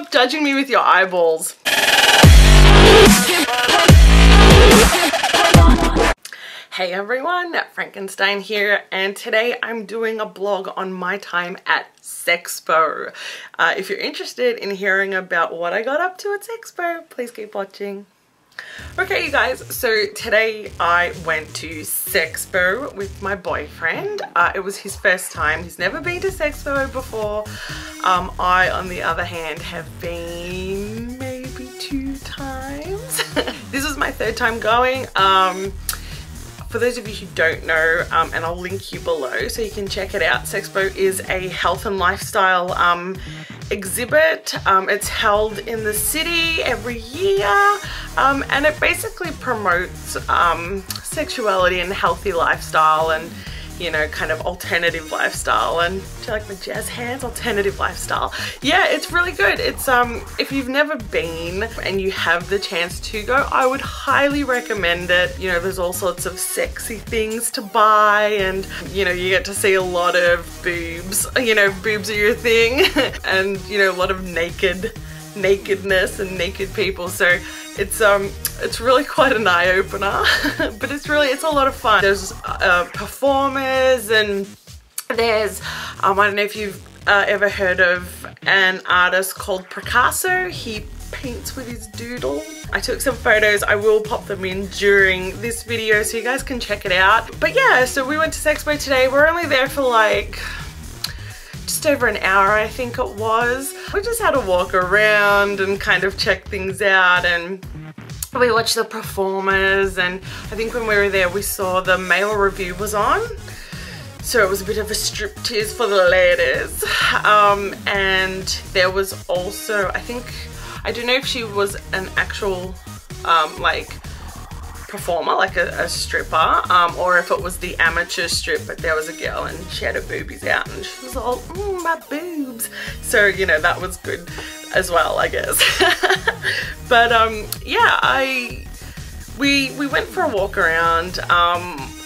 Stop judging me with your eyeballs. Hey everyone, Frankenstein here, and today I'm doing a blog on my time at Sexpo. If you're interested in hearing about what I got up to at Sexpo, please keep watching. Okay you guys, so today I went to Sexpo with my boyfriend. It was his first time. He's never been to Sexpo before. I, on the other hand, have been maybe 2 times. This was my 3rd time going. For those of you who don't know, and I'll link you below so you can check it out, Sexpo is a health and lifestyle exhibit. It's held in the city every year, and it basically promotes sexuality and healthy lifestyle and, you know, kind of alternative lifestyle. And do you like my jazz hands? Alternative lifestyle. Yeah, it's really good. It's if you've never been and you have the chance to go, I would highly recommend it. You know, there's all sorts of sexy things to buy, and you know, you get to see a lot of boobs. You know, boobs are your thing. And you know, a lot of nakedness and naked people. So it's really quite an eye-opener. But it's a lot of fun. There's performers, and there's I don't know if you've ever heard of an artist called Picasso. He paints with his doodle. I took some photos. I will pop them in during this video so you guys can check it out. But yeah, so we went to Sexpo today. We're only there for like just over an hour, I think it was. We just had to walk around and kind of check things out, and we watched the performers, and I think when we were there we saw the male review was on. So it was a bit of a striptease for the ladies. And there was also, I don't know if she was an actual like performer, like a stripper, or if it was the amateur strip, but there was a girl and she had her boobies out and she was all, my boobs. So, you know, that was good as well, I guess. But yeah, we went for a walk around.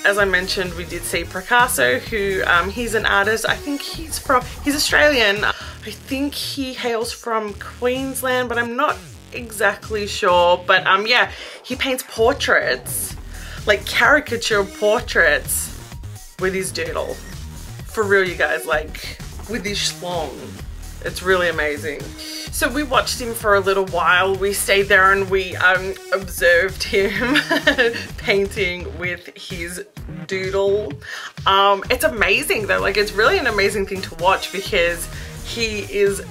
As I mentioned, we did see Picasso, who he's an artist. I think he's Australian. I think he hails from Queensland, but I'm not exactly sure. But yeah, he paints portraits, like caricature portraits, with his doodle. For real, you guys, like with his schlong. It's really amazing. So we watched him for a little while. We stayed there and we observed him painting with his doodle. It's amazing though, like it's really an amazing thing to watch because he is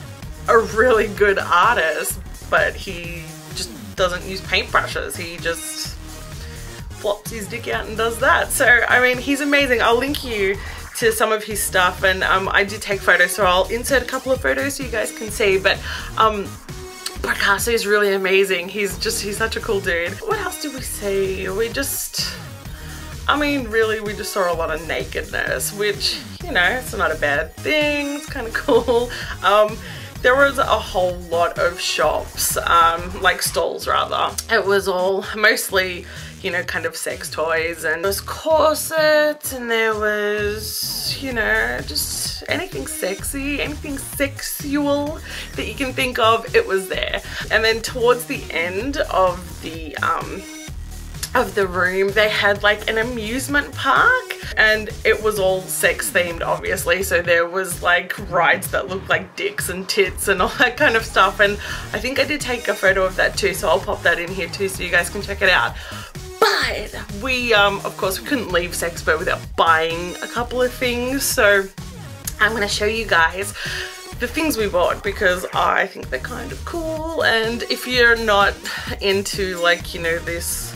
a really good artist, but he just doesn't use paintbrushes. He just flops his dick out and does that. So, I mean, he's amazing. I'll link you to some of his stuff, and I did take photos, so I'll insert a couple of photos so you guys can see. But Picasso is really amazing. He's such a cool dude. What else did we see? I mean, really, we just saw a lot of nakedness, which, you know, it's not a bad thing. It's kind of cool. There was a whole lot of shops, like stalls rather. It was all mostly, you know, kind of sex toys, and there was corsets, and there was, you know, just anything sexy, anything sexual that you can think of, it was there. And then towards the end of the room, they had like an amusement park, and it was all sex themed, obviously. So there was like rides that looked like dicks and tits and all that kind of stuff, and I think I did take a photo of that too, so I'll pop that in here too so you guys can check it out. But we of course we couldn't leave Sexpo without buying a couple of things, so I'm going to show you guys the things we bought because I think they're kind of cool. And if you're not into, like, you know, this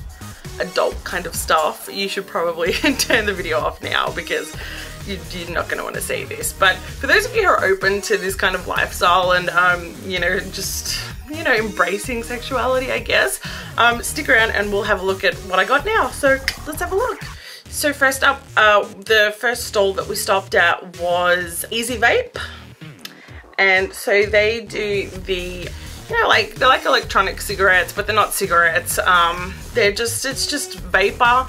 adult kind of stuff, you should probably turn the video off now because you're not going to want to see this. But for those of you who are open to this kind of lifestyle and you know, just, you know, embracing sexuality, I guess, stick around and we'll have a look at what I got now. So let's have a look. So first up, the first stall that we stopped at was Easy Vape, and so they do the, you know, like, they're like electronic cigarettes, but they're not cigarettes. It's just vapor.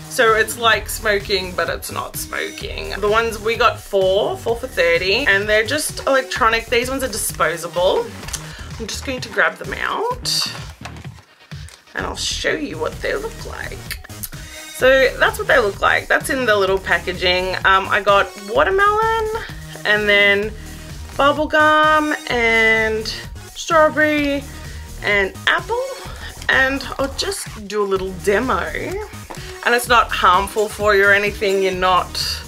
So it's like smoking, but it's not smoking. The ones we got four for 30, and they're just electronic. These ones are disposable. I'm just going to grab them out and I'll show you what they look like. So that's what they look like. That's in the little packaging. I got watermelon and then bubblegum and strawberry and apple, and I'll just do a little demo. And it's not harmful for you or anything. You're not,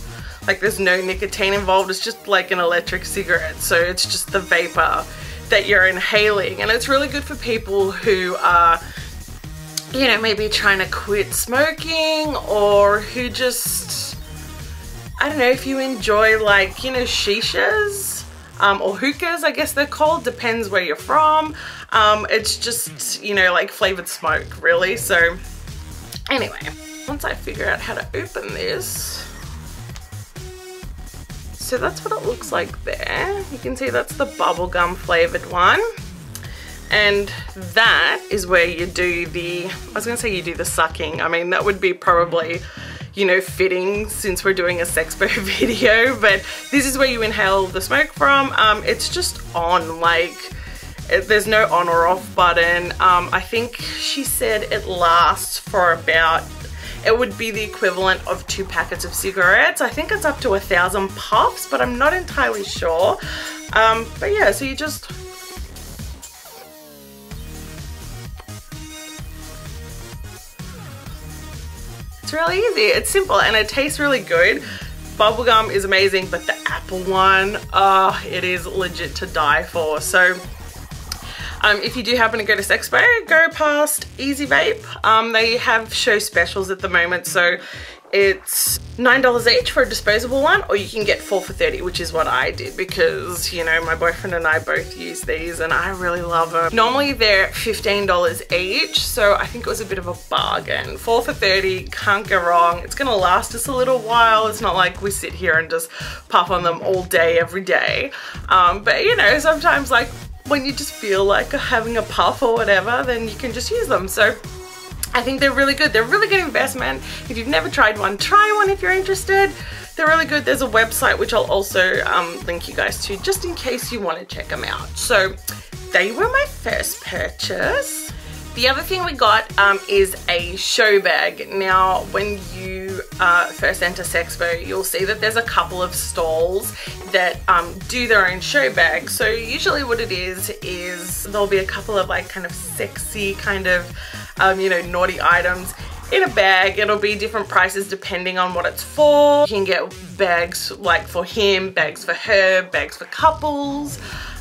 like, there's no nicotine involved. It's just like an electric cigarette. So it's just the vapor that you're inhaling. And it's really good for people who are, you know, maybe trying to quit smoking, or who just, I don't know, if you enjoy, like, you know, shishas or hookahs, I guess they're called, depends where you're from. It's just, you know, like flavored smoke, really. So anyway, once I figure out how to open this, so that's what it looks like there. You can see that's the bubblegum flavored one. And that is where you do the, I was gonna say you do the sucking. I mean, that would be probably, you know, fitting since we're doing a Sexpo video, but this is where you inhale the smoke from. It's just on, like, there's no on or off button. I think she said it lasts for about, it would be the equivalent of 2 packets of cigarettes. I think it's up to 1,000 puffs, but I'm not entirely sure. But yeah, so you just, it's really easy, it's simple, and it tastes really good. Bubblegum is amazing, but the apple one, it is legit to die for. So if you do happen to go to Sexpo, go past Easy Vape. They have show specials at the moment, so it's $9 each for a disposable one, or you can get 4 for $30, which is what I did, because, you know, my boyfriend and I both use these and I really love them. Normally they're $15 each, so I think it was a bit of a bargain. 4 for $30, can't go wrong. It's gonna last us a little while. It's not like we sit here and just puff on them all day, every day. But you know, sometimes, like, when you just feel like having a puff or whatever, then you can just use them. So I think they're really good. They're a really good investment. If you've never tried one, try one if you're interested. They're really good. There's a website which I'll also link you guys to, just in case you want to check them out. So they were my first purchase. The other thing we got is a show bag. Now, when you first enter Sexpo, you'll see that there's a couple of stalls that do their own show bags. So usually what it is there'll be a couple of, like, kind of sexy kind of, you know, naughty items in a bag. It'll be different prices depending on what it's for. You can get bags like for him, bags for her, bags for couples.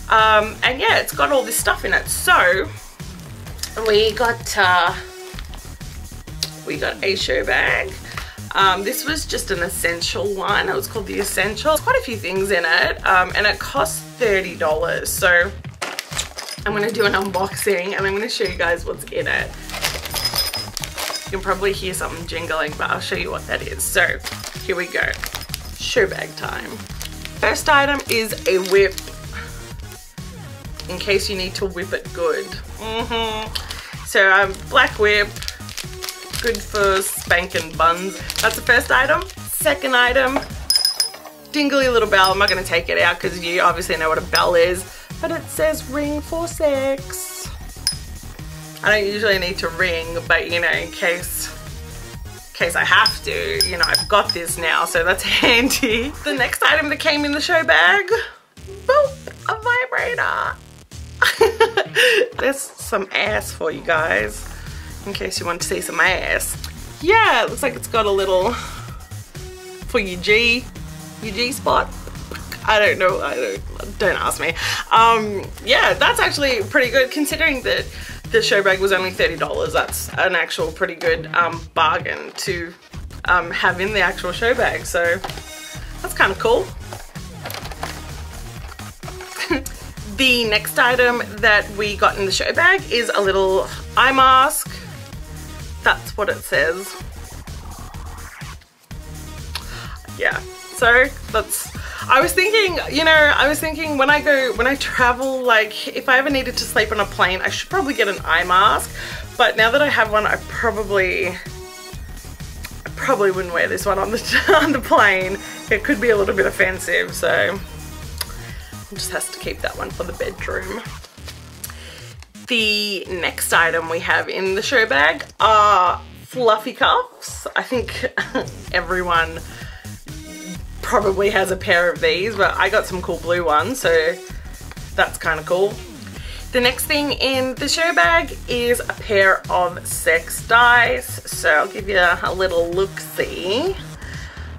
And yeah, it's got all this stuff in it. So we got a show bag. This was just an essential one. It was called the Essential. There's quite a few things in it, and it cost $30. So I'm gonna do an unboxing and I'm gonna show you guys what's in it. You can probably hear something jingling, but I'll show you what that is. So here we go, show bag time. First item is a whip, in case you need to whip it good. So black whip, good for spanking buns. That's the first item. Second item, dingly little bell. I'm not gonna take it out because you obviously know what a bell is, but it says ring for sex. I don't usually need to ring, but you know, in case I have to, you know, I've got this now, so that's handy. The next item that came in the show bag, boop, a vibrator. There's some ass for you guys, in case you want to see some ass. Yeah, it looks like it's got a little for your G spot. I don't know, don't ask me. Yeah, that's actually pretty good considering that the show bag was only $30. That's an actual pretty good bargain to have in the actual show bag, so that's kind of cool. The next item that we got in the show bag is a little eye mask. That's what it says. Yeah, so that's, I was thinking, you know, when I travel, like if I ever needed to sleep on a plane, I should probably get an eye mask. But now that I have one, I probably wouldn't wear this one on the plane. It could be a little bit offensive, so just has to keep that one for the bedroom. The next item we have in the show bag are fluffy cuffs. I think everyone probably has a pair of these, but I got some cool blue ones, so that's kind of cool. The next thing in the show bag is a pair of sex dice. So I'll give you a little look-see.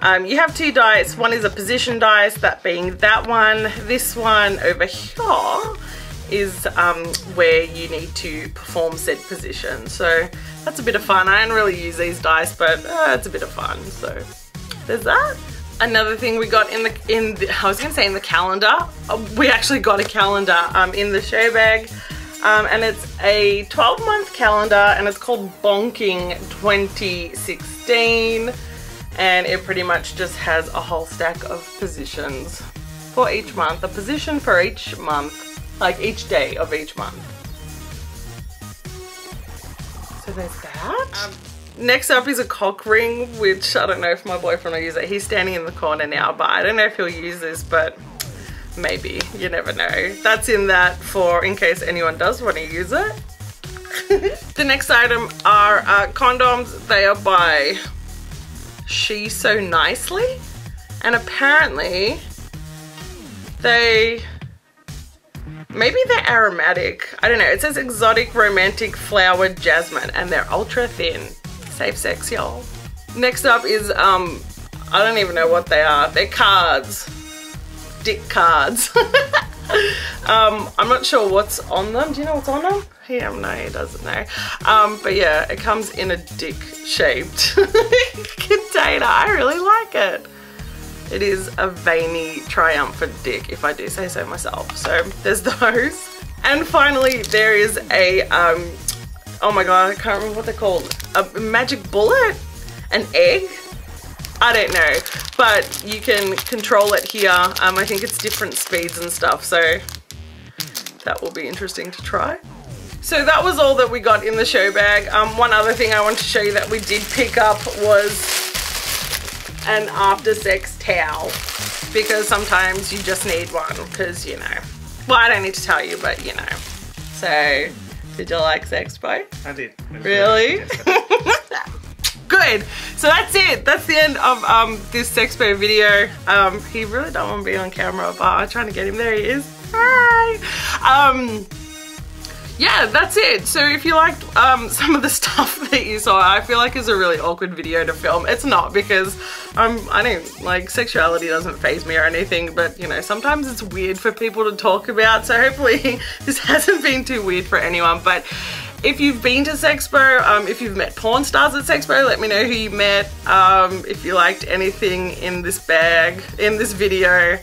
You have two dice. One is a position dice, that being that one. This one over here is where you need to perform said position. So that's a bit of fun. I don't really use these dice, but it's a bit of fun. So there's that. Another thing we got in the calendar. We actually got a calendar in the show bag, and it's a 12-month calendar, and it's called Bonking 2016, and it pretty much just has a whole stack of positions for each month, a position for each month, like each day of each month. So there's that. Next up is a cock ring, which I don't know if my boyfriend will use it. He's standing in the corner now, but I don't know if he'll use this, but maybe. You never know. That's in that for in case anyone does want to use it. The next item are condoms. They are by She So Nicely, and apparently maybe they're aromatic. I don't know. It says exotic romantic flowered jasmine, and they're ultra thin. Safe sex, y'all. Next up is, I don't even know what they are. They're cards. Dick cards. I'm not sure what's on them. Do you know what's on them? No, he doesn't know. But yeah, it comes in a dick-shaped container. I really like it. It is a veiny, triumphant dick, if I do say so myself. So there's those. And finally, there is a, oh my god, I can't remember what they're called. A magic bullet? An egg? I don't know, but you can control it here. I think it's different speeds and stuff, so that will be interesting to try. So that was all that we got in the show bag. One other thing I want to show you that we did pick up was an after sex towel, because sometimes you just need one, because you know. Well, I don't need to tell you, but you know. So, did you like Sexpo? I did. Really? Good. So that's it. That's the end of this Sexpo video. He really don't want to be on camera, but I'm trying to get him. There he is. Hi. Yeah, that's it. So if you liked some of the stuff that you saw, I feel like it's a really awkward video to film. It's not, because I don't, like, sexuality doesn't faze me or anything, but you know, sometimes it's weird for people to talk about, so hopefully this hasn't been too weird for anyone. But if you've been to Sexpo, if you've met porn stars at Sexpo, let me know who you met. If you liked anything in this bag, in this video,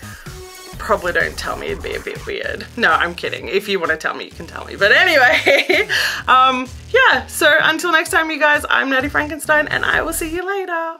probably don't tell me, it'd be a bit weird. No, I'm kidding. If you want to tell me, you can tell me. But anyway, yeah, so until next time, you guys, I'm Nattie Frankenstein, and I will see you later.